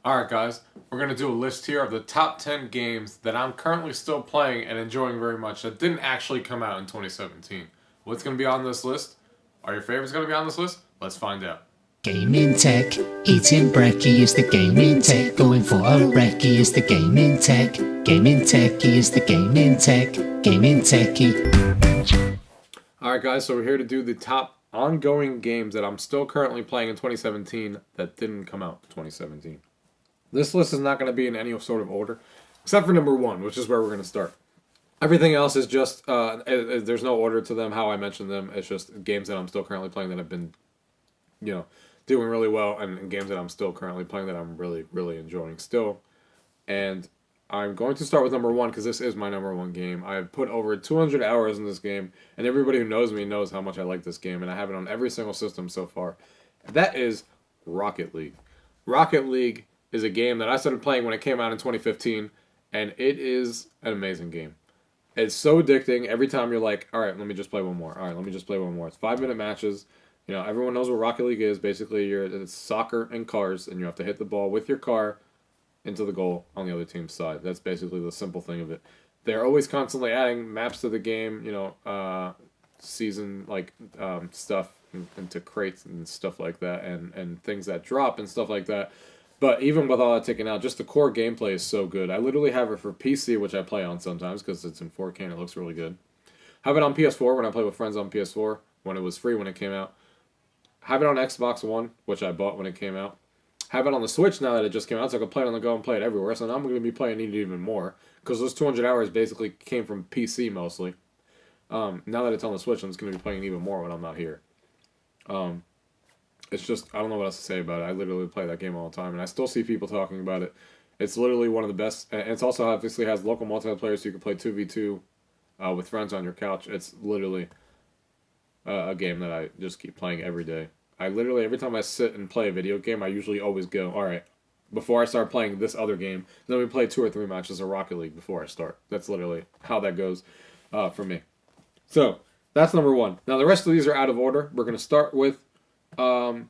Alright guys, we're going to do a list here of the top 10 games that I'm currently still playing and enjoying very much that didn't actually come out in 2017. What's going to be on this list? Are your favorites going to be on this list? Let's find out. Gaming tech, eating brekkie is the gaming tech, going for a recce is the gaming tech, gaming techie is the gaming tech, gaming techie. Alright guys, so we're here to do the top ongoing games that I'm still currently playing in 2017 that didn't come out in 2017. This list is not going to be in any sort of order, except for number one, which is where we're going to start. Everything else is just, there's no order to them, how I mentioned them. It's just games that I'm still currently playing that have been, doing really well, and games that I'm still currently playing that I'm really, really enjoying still. And I'm going to start with number one because this is my number one game. I've put over 200 hours in this game, and everybody who knows me knows how much I like this game, and I have it on every single system so far. That is Rocket League. Rocket League is a game that I started playing when it came out in 2015, and it is an amazing game. It's so addicting. Every time you're like, all right, let me just play one more. All right, let me just play one more. It's 5-minute matches. Everyone knows what Rocket League is. Basically, it's soccer and cars, and you have to hit the ball with your car into the goal on the other team's side. That's basically the simple thing of it. They're always constantly adding maps to the game, season stuff into crates and stuff like that, and things that drop and stuff like that. But even with all that taken out, just the core gameplay is so good. I literally have it for PC, which I play on sometimes because it's in 4K and it looks really good. Have it on PS4 when I play with friends on PS4 when it was free when it came out. Have it on Xbox One, which I bought when it came out. Have it on the Switch now that it just came out, so I can play it on the go and play it everywhere. So now I'm going to be playing it even more because those 200 hours basically came from PC mostly. Now that it's on the Switch, I'm just going to be playing even more when I'm not here. It's just, I don't know what else to say about it. I literally play that game all the time, and I still see people talking about it. It's literally one of the best, and it's also obviously has local multiplayer, so you can play 2v2 with friends on your couch. It's literally a game that I just keep playing every day. I literally, every time I sit and play a video game, I usually always go, all right, before I start playing this other game, let me play 2 or 3 matches of Rocket League before I start. That's literally how that goes for me. So, that's number one. Now, the rest of these are out of order. We're going to start with the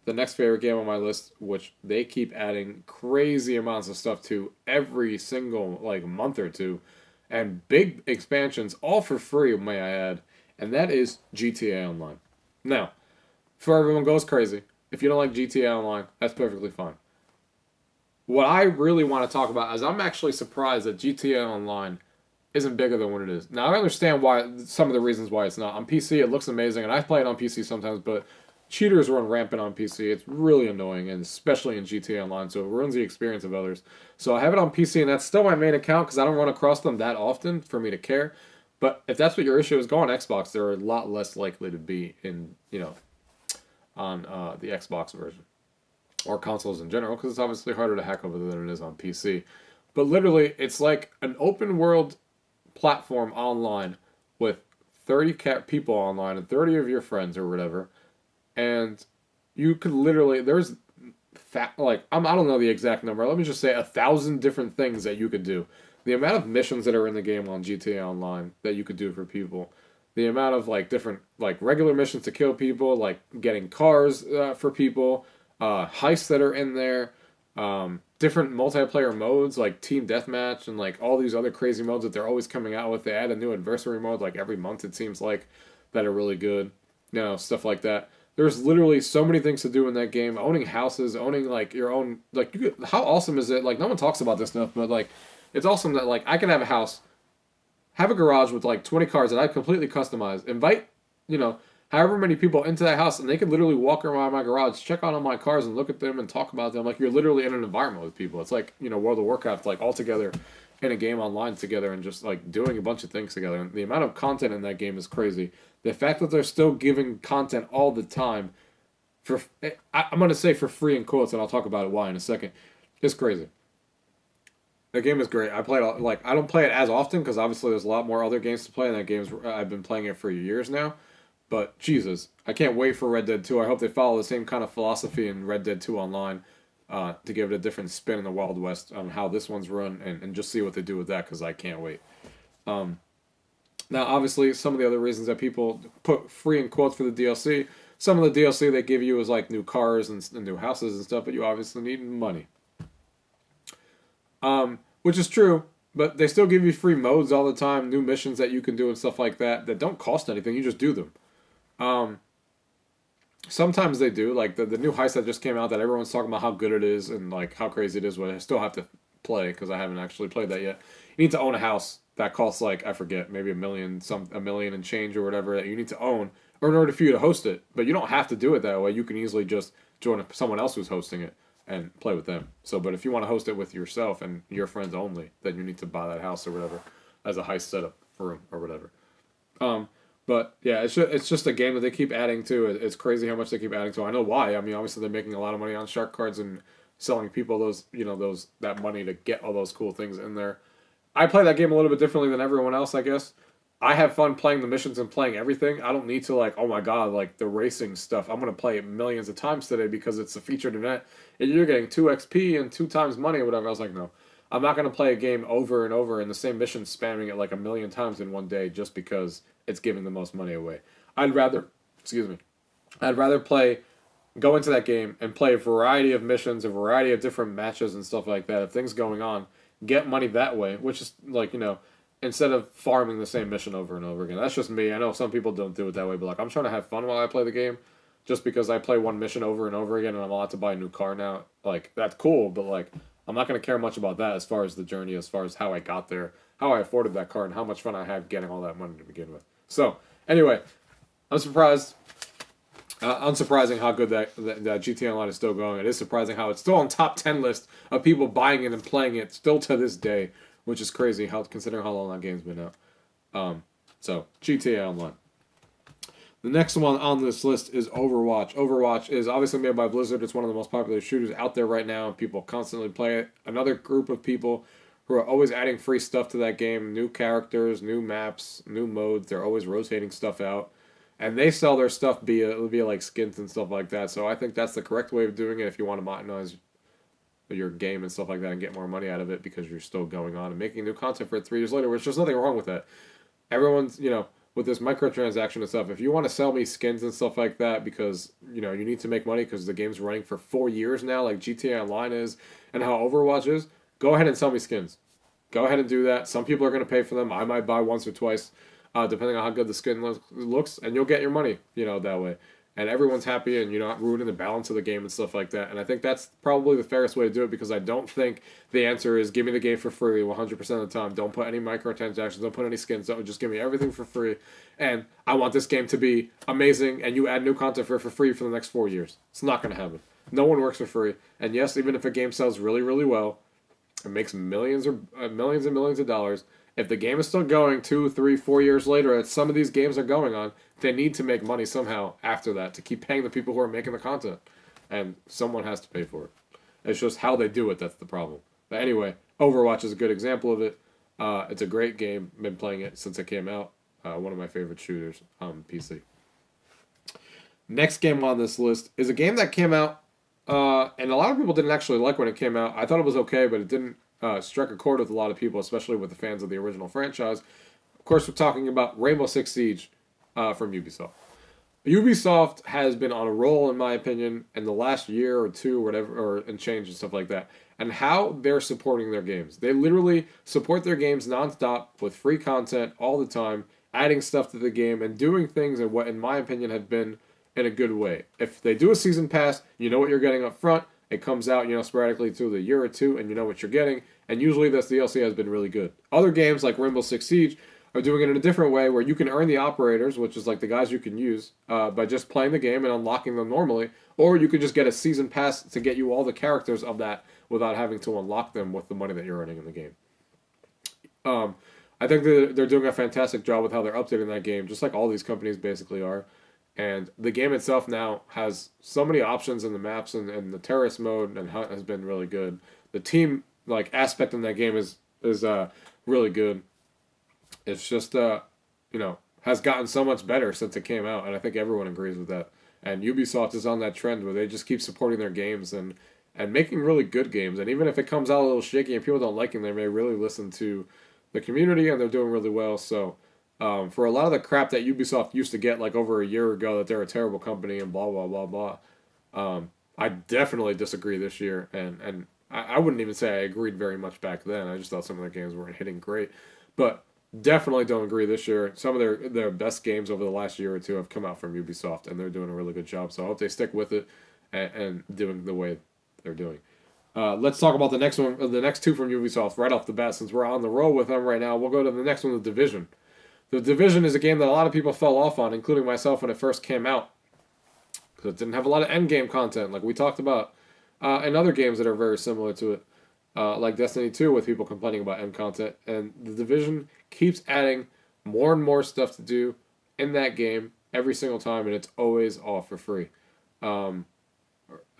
next favorite game on my list, which they keep adding crazy amounts of stuff to every single month or two, and big expansions, all for free, may I add, and that is GTA Online. Now, before everyone goes crazy, if you don't like GTA Online, that's perfectly fine. What I really want to talk about is I'm actually surprised that GTA Online isn't bigger than what it is. Now, I understand why, some of the reasons why it's not. On PC, it looks amazing, and I play it on PC sometimes, but cheaters run rampant on PC. It's really annoying, and especially in GTA Online, so it ruins the experience of others. So I have it on PC, and that's still my main account because I don't run across them that often for me to care. But if that's what your issue is, go on Xbox. They're a lot less likely to be on the Xbox version or consoles in general because it's obviously harder to hack over than it is on PC. But literally, it's like an open world platform online with 30 people online and 30 of your friends or whatever, and you could literally I don't know the exact number. Let me just say 1,000 different things that you could do. The amount of missions that are in the game on GTA Online that you could do for people, the amount of different regular missions to kill people, like getting cars for people, heists that are in there, different multiplayer modes like team deathmatch and all these other crazy modes that they're always coming out with. They add a new adversary mode every month it seems like that are really good. Stuff like that. There's literally so many things to do in that game. Owning houses, owning your own how awesome is it? No one talks about this stuff, but it's awesome that I can have a house, have a garage with 20 cars that I completely customize, invite, however many people into that house, and they can literally walk around my garage, check out on my cars, and look at them and talk about them. You're literally in an environment with people. It's World of Warcraft, all together in a game online together and just doing a bunch of things together. And the amount of content in that game is crazy. The fact that they're still giving content all the time I'm going to say for free in quotes, and I'll talk about it why in a second, is crazy. The game is great. I play it I don't play it as often because obviously there's a lot more other games to play, and that game's I've been playing it for years now. But Jesus, I can't wait for Red Dead 2. I hope they follow the same kind of philosophy in Red Dead 2 Online to give it a different spin in the Wild West on how this one's run and just see what they do with that because I can't wait. Now, obviously, some of the other reasons that people put free in quotes for the DLC, some of the DLC they give you is like new cars and new houses and stuff, but you obviously need money. Which is true, but they still give you free modes all the time, new missions that you can do and stuff like that don't cost anything. You just do them. Sometimes they do, like the new heist that just came out that everyone's talking about how good it is and like how crazy it is, but I still have to play because I haven't actually played that yet. You need to own a house that costs like, I forget, maybe a million and change or whatever that you need to own or in order for you to host it. But you don't have to do it that way. You can easily just join someone else who's hosting it and play with them. So, but if you want to host it with yourself and your friends only, then you need to buy that house or whatever as a heist setup room or whatever. But yeah, it's just a game that they keep adding to. It's crazy how much they keep adding to. I know why. I mean, obviously they're making a lot of money on shark cards and selling people that money to get all those cool things in there. I play that game a little bit differently than everyone else, I guess. I have fun playing the missions and playing everything. I don't need to like, oh my god, like the racing stuff. I'm gonna play it millions of times today because it's a featured event and you're getting 2 XP and 2 times money or whatever. I was like, no. I'm not going to play a game over and over in the same mission, spamming it like a million times in one day just because it's giving the most money away. I'd rather go into that game and play a variety of missions, a variety of different matches and stuff like that. If things going on, get money that way, which is like, instead of farming the same mission over and over again. That's just me. I know some people don't do it that way, but like I'm trying to have fun while I play the game. Just because I play one mission over and over again and I'm allowed to buy a new car now, like that's cool, but like I'm not going to care much about that as far as the journey, as far as how I got there, how I afforded that car, and how much fun I had getting all that money to begin with. So, anyway, I'm surprised. Unsurprising how good that GTA Online is still going. It is surprising how it's still on top 10 list of people buying it and playing it still to this day, which is crazy considering how long that game's been out. So, GTA Online. The next one on this list is Overwatch. Overwatch is obviously made by Blizzard. It's one of the most popular shooters out there right now, and people constantly play it. Another group of people who are always adding free stuff to that game, new characters, new maps, new modes. They're always rotating stuff out. And they sell their stuff via like skins and stuff like that. So I think that's the correct way of doing it if you want to modernize your game and stuff like that and get more money out of it because you're still going on and making new content for it 3 years later, which there's nothing wrong with that. Everyone's, with this microtransaction and stuff, if you want to sell me skins and stuff like that because, you need to make money because the game's running for 4 years now, like GTA Online is, and how Overwatch is, go ahead and sell me skins. Go ahead and do that. Some people are going to pay for them. I might buy once or twice, depending on how good the skin looks, and you'll get your money, that way. And everyone's happy, and you're not ruining the balance of the game and stuff like that. And I think that's probably the fairest way to do it because I don't think the answer is give me the game for free 100% of the time. Don't put any microtransactions. Don't put any skins. Don't just give me everything for free. And I want this game to be amazing, and you add new content for free for the next 4 years. It's not going to happen. No one works for free. And yes, even if a game sells really, really well, it makes millions and millions of dollars. If the game is still going 2, 3, 4 years later, as some of these games are going on, they need to make money somehow after that to keep paying the people who are making the content. And someone has to pay for it. It's just how they do it that's the problem. But anyway, Overwatch is a good example of it. It's a great game. Been playing it since it came out. One of my favorite shooters on PC. Next game on this list is a game that came out, and a lot of people didn't actually like when it came out. I thought it was okay, but it didn't struck a chord with a lot of people, especially with the fans of the original franchise. Of course, we're talking about Rainbow Six Siege from Ubisoft. Ubisoft has been on a roll, in my opinion, in the last year or two, and change and stuff like that, and how they're supporting their games. They literally support their games nonstop with free content all the time, adding stuff to the game and doing things in what, in my opinion, have been in a good way. If they do a season pass, you know what you're getting up front. It comes out, sporadically through the year or two, and you know what you're getting. And usually this DLC has been really good. Other games like Rainbow Six Siege are doing it in a different way where you can earn the operators, which is like the guys you can use, by just playing the game and unlocking them normally. Or you could just get a season pass to get you all the characters of that without having to unlock them with the money that you're earning in the game. I think they're doing a fantastic job with how they're updating that game, just like all these companies basically are. And the game itself now has so many options in the maps and the terrorist mode and hunt has been really good. The team aspect in that game is really good. It's just has gotten so much better since it came out, and I think everyone agrees with that. And Ubisoft is on that trend where they just keep supporting their games and making really good games. And even if it comes out a little shaky and people don't like them, they may really listen to the community, and they're doing really well. So For a lot of the crap that Ubisoft used to get like over a year ago, that they're a terrible company and blah blah blah blah. I definitely disagree this year, and I wouldn't even say I agreed very much back then. I just thought some of their games weren't hitting great, but definitely don't agree this year. Some of their best games over the last year or two have come out from Ubisoft, and they're doing a really good job. So I hope they stick with it and doing the way they're doing. Let's talk about the next one, the next two from Ubisoft right off the bat. Since we're on the roll with them right now, we'll go to the next one, The Division. The Division is a game that a lot of people fell off on, including myself when it first came out, because it didn't have a lot of endgame content, like we talked about, and other games that are very similar to it, like Destiny 2, with people complaining about end content. And The Division keeps adding more and more stuff to do in that game every single time, and it's always all for free. Some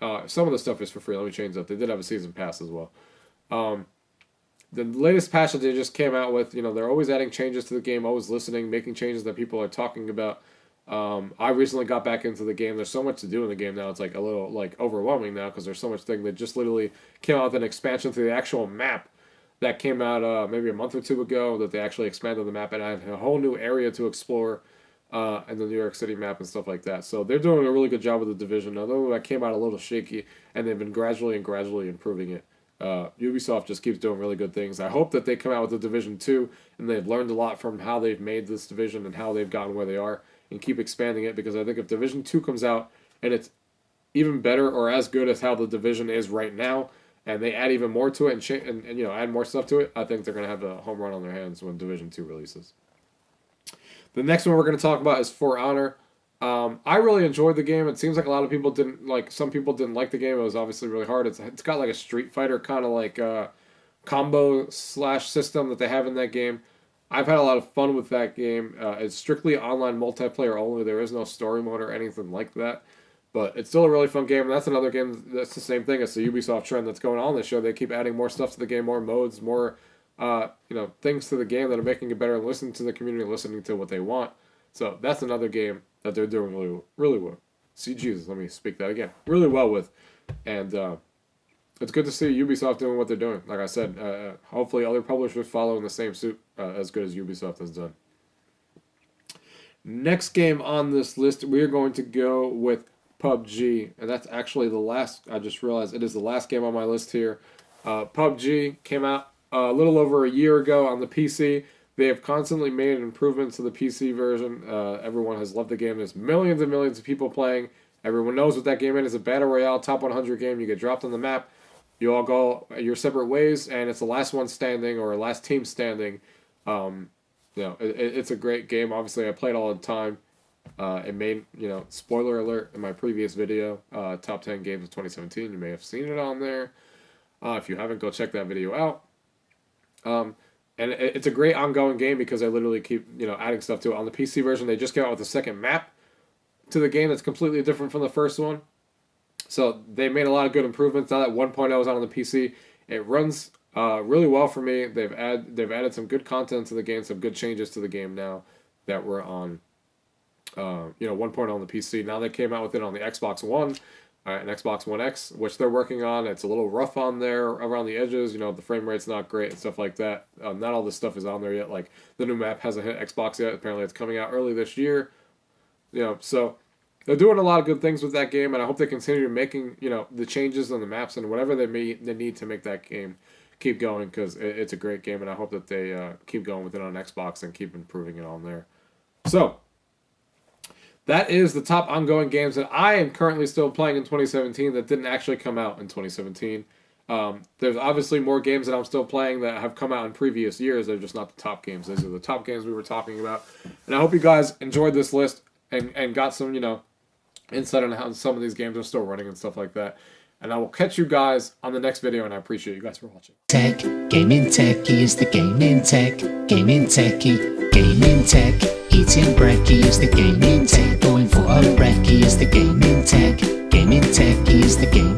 of the stuff is for free. Let me change that. They did have a season pass as well. The latest patch that they just came out with, they're always adding changes to the game, always listening, making changes that people are talking about. I recently got back into the game. There's so much to do in the game now. It's like a little overwhelming now because there's so much thing. They just literally came out with an expansion to the actual map that came out maybe a month or two ago, that they actually expanded the map and added a whole new area to explore in the New York City map and stuff like that. So they're doing a really good job with The Division, although that came out a little shaky, and they've been gradually improving it. Ubisoft just keeps doing really good things. I hope that they come out with The Division 2 and they've learned a lot from how they've made this division and how they've gotten where they are, and keep expanding it, because I think if Division 2 comes out and it's even better or as good as how The Division is right now, and they add even more to it and add more stuff to it, I think they're going to have a home run on their hands when Division 2 releases. The next one we're going to talk about is For Honor. I really enjoyed the game. It seems like a lot of people didn't like. Some people didn't like the game. It was obviously really hard. It's got like a Street Fighter kind of like combo / system that they have in that game. I've had a lot of fun with that game. It's strictly online multiplayer only. There is no story mode or anything like that. But it's still a really fun game. And that's another game that's the same thing. It's the Ubisoft trend that's going on this show. They keep adding more stuff to the game, more modes, more things to the game that are making it better, and listening to the community, listening to what they want. So that's another game that they're doing really, really well. See, Jesus, let me speak that again. Really well with. And it's good to see Ubisoft doing what they're doing. Like I said, hopefully other publishers follow in the same suit as good as Ubisoft has done. Next game on this list, we are going to go with PUBG. And that's actually the last, I just realized it is the last game on my list here. PUBG came out a little over a year ago on the PC. They have constantly made improvements to the PC version. Everyone has loved the game. There's millions and millions of people playing. Everyone knows what that game is. It's a battle royale, top 100 game. You get dropped on the map. You all go your separate ways, and it's the last one standing or last team standing. It's a great game. Obviously, I play it all the time. It made, spoiler alert in my previous video, top 10 games of 2017. You may have seen it on there. If you haven't, go check that video out. And it's a great ongoing game because I literally keep, adding stuff to it. On the PC version, they just came out with a second map to the game that's completely different from the first one. So they made a lot of good improvements. Now that 1.0 is out on the PC, it runs really well for me. They've added some good content to the game, some good changes to the game now that were on 1.0 on the PC. Now they came out with it on the Xbox One and Xbox One X, which they're working on. It's a little rough on there around the edges. The frame rate's not great and stuff like that. Not all this stuff is on there yet. Like the new map hasn't hit Xbox yet. Apparently it's coming out early this year. So they're doing a lot of good things with that game, and I hope they continue making the changes on the maps and whatever they need to make that game keep going, because it's a great game, and I hope that they keep going with it on Xbox and keep improving it on there. So that is the top ongoing games that I am currently still playing in 2017 that didn't actually come out in 2017. There's obviously more games that I'm still playing that have come out in previous years. They're just not the top games. These are the top games we were talking about. And I hope you guys enjoyed this list and got some, insight on how some of these games are still running and stuff like that. And I will catch you guys on the next video, and I appreciate you guys for watching. Tech, UrGamingTechie is the gaming tech. UrGamingTechie, gaming tech. Eating brekkie is the gaming tech. Going for a recce is the gaming tech. UrGamingTechie is the gaming